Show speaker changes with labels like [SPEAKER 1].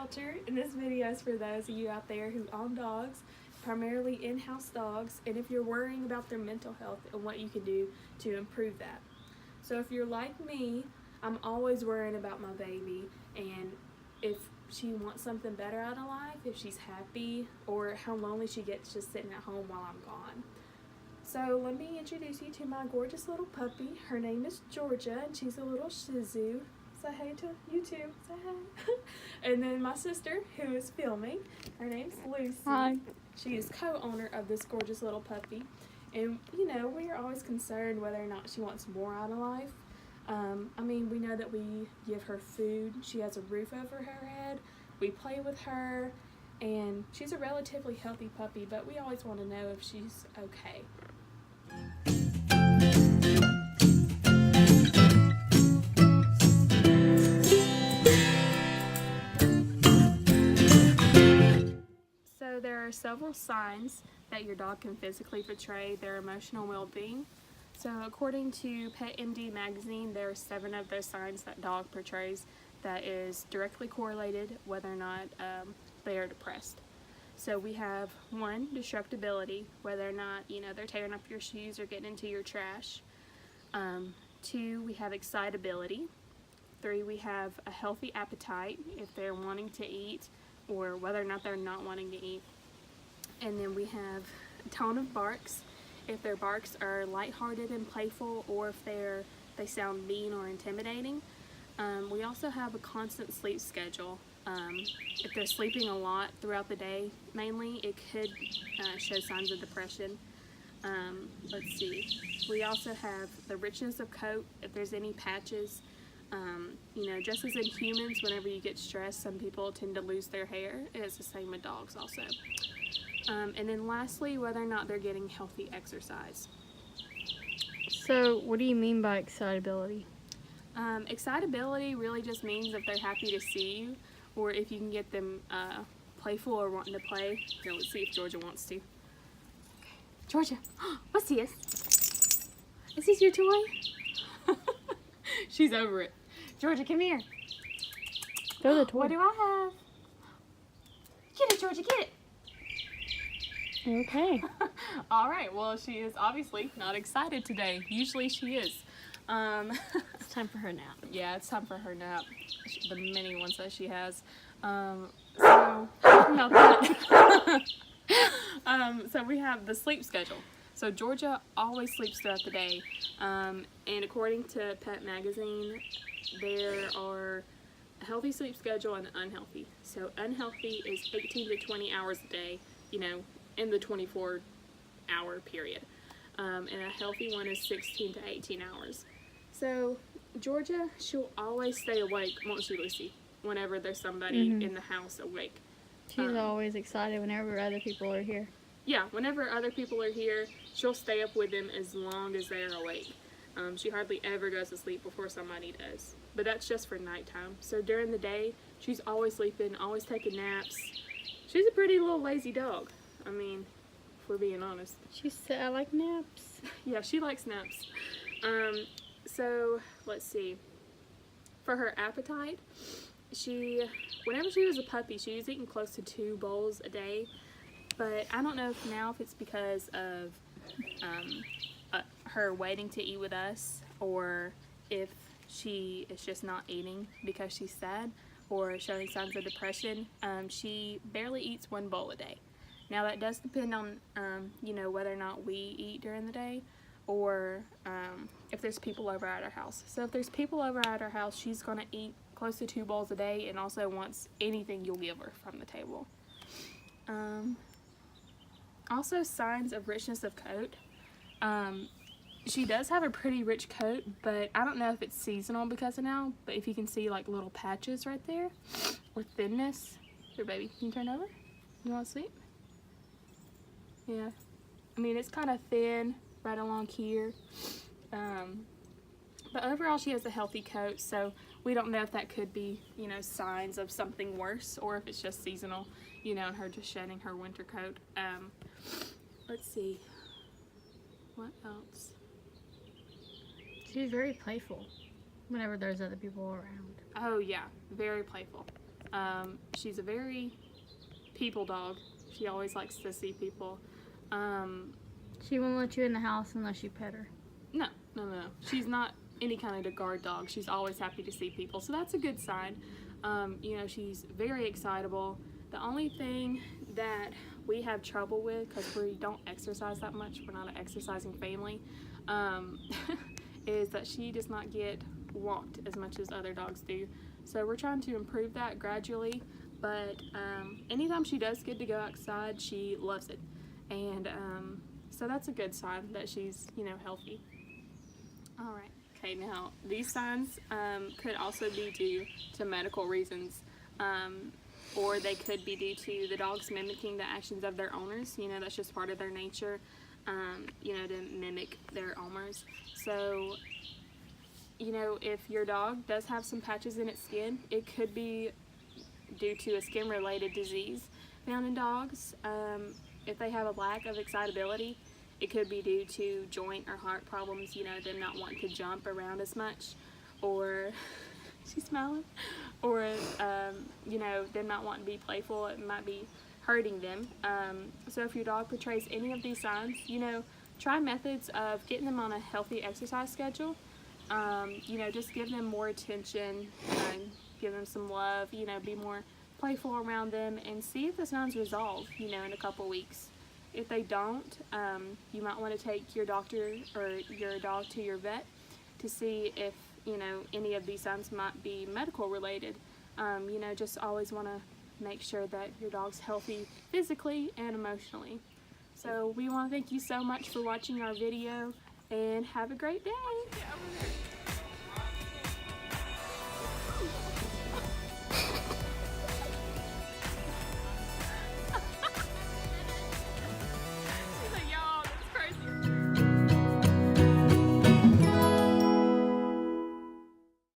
[SPEAKER 1] Shelter, and this video is for those of you out there who own dogs, primarily in-house dogs, and if you're worrying about their mental health and what you can do to improve that. So if you're like me, I'm always worrying about my baby and if she wants something better out of life, if she's happy, or how lonely she gets just sitting at home while I'm gone. So let me introduce you to my gorgeous little puppy. Her name is Georgia, and she's a little Shih Tzu. Say hey to you too. Say hi. And then my sister, who is filming, her name's Lucy.
[SPEAKER 2] Hi.
[SPEAKER 1] She is co-owner of this gorgeous little puppy. And, you know, we are always concerned whether or not she wants more out of life. I mean, we know that we give her food. She has a roof over her head. We play with her. And she's a relatively healthy puppy, but we always want to know if she's okay. So there are several signs that your dog can physically portray their emotional well-being. So according to PETMD magazine, there are 7 of those signs that dog portrays that is directly correlated whether or not they are depressed. So we have 1, destructibility, whether or not, you know, they're tearing up your shoes or getting into your trash. 2, we have excitability. 3, we have a healthy appetite, if they're wanting to eat or whether or not they're not wanting to eat. And then we have a tone of barks, if their barks are lighthearted and playful or if they sound mean or intimidating. We also have a constant sleep schedule. If they're sleeping a lot throughout the day, mainly, it could show signs of depression. Let's see. We also have the richness of coat, if there's any patches. You know, just as in humans, whenever you get stressed, some people tend to lose their hair. It's the same with dogs also. And then lastly, whether or not they're getting healthy exercise.
[SPEAKER 2] So, what do you mean by excitability?
[SPEAKER 1] Excitability really just means if they're happy to see you, or if you can get them playful or wanting to play. Here, let's see if Georgia wants to. Okay. Georgia, what's this? Is this your toy? She's over it. Georgia, come here.
[SPEAKER 2] Throw the toy.
[SPEAKER 1] What do I have? Get it, Georgia, get it.
[SPEAKER 2] Okay.
[SPEAKER 1] All right, well, she is obviously not excited today. Usually she is.
[SPEAKER 2] It's time for her nap.
[SPEAKER 1] Yeah, it's time for her nap. The many ones that she has. So, about that. So we have the sleep schedule. So Georgia always sleeps throughout the day. And according to Pet Magazine, there are a healthy sleep schedule and unhealthy. So unhealthy is 18 to 20 hours a day, you know, in the 24-hour period. And a healthy one is 16 to 18 hours. So Georgia, she'll always stay awake, won't she, Lucy, whenever there's somebody in the house awake.
[SPEAKER 2] She's always excited whenever other people are here.
[SPEAKER 1] Yeah, whenever other people are here, she'll stay up with them as long as they're awake. She hardly ever goes to sleep before somebody does. But that's just for nighttime. So during the day, she's always sleeping, always taking naps. She's a pretty little lazy dog. I mean, if we're being honest.
[SPEAKER 2] She said, I like naps.
[SPEAKER 1] Yeah, she likes naps. So, let's see. For her appetite, whenever she was a puppy, she was eating close to 2 bowls a day. But I don't know if it's because of her waiting to eat with us, or if she is just not eating because she's sad or showing signs of depression. She barely eats 1 bowl a day. Now that does depend on, you know, whether or not we eat during the day, or if there's people over at our house. So if there's people over at our house, she's going to eat close to 2 bowls a day and also wants anything you'll give her from the table. Also, signs of richness of coat. She does have a pretty rich coat, but I don't know if it's seasonal because of now, but if you can see like little patches right there, or thinness. Here, baby, can you turn over? You want to sleep? Yeah. I mean, it's kind of thin right along here. But overall, she has a healthy coat, so we don't know if that could be, you know, signs of something worse, or if it's just seasonal, you know, and her just shedding her winter coat. Let's see. What else?
[SPEAKER 2] She's very playful whenever there's other people around.
[SPEAKER 1] Oh, yeah. Very playful. She's a very people dog. She always likes to see people.
[SPEAKER 2] She won't let you in the house unless you pet her.
[SPEAKER 1] No. She's not any kind of guard dog. She's always happy to see people, so that's a good sign. You know, she's very excitable. The only thing that we have trouble with, because we don't exercise that much, we're not an exercising family, is that she does not get walked as much as other dogs do. So we're trying to improve that gradually, but anytime she does get to go outside, she loves it. And so that's a good sign that she's, you know, healthy. All right. Okay, now these signs could also be due to medical reasons, or they could be due to the dogs mimicking the actions of their owners. You know, that's just part of their nature, you know, to mimic their owners. So, you know, if your dog does have some patches in its skin, it could be due to a skin-related disease found in dogs. If they have a lack of excitability, it could be due to joint or heart problems, you know, them not wanting to jump around as much, or she's smiling, or you know, them not wanting to be playful. It might be hurting them. So if your dog portrays any of these signs, you know, try methods of getting them on a healthy exercise schedule. You know, just give them more attention, give them some love, you know, be more playful around them, and see if the signs resolve, you know, in a couple weeks. If they don't, you might want to take your doctor or your dog to your vet to see if, you know, any of these signs might be medical related. You know, just always want to make sure that your dog's healthy physically and emotionally. So we want to thank you so much for watching our video, and have a great day.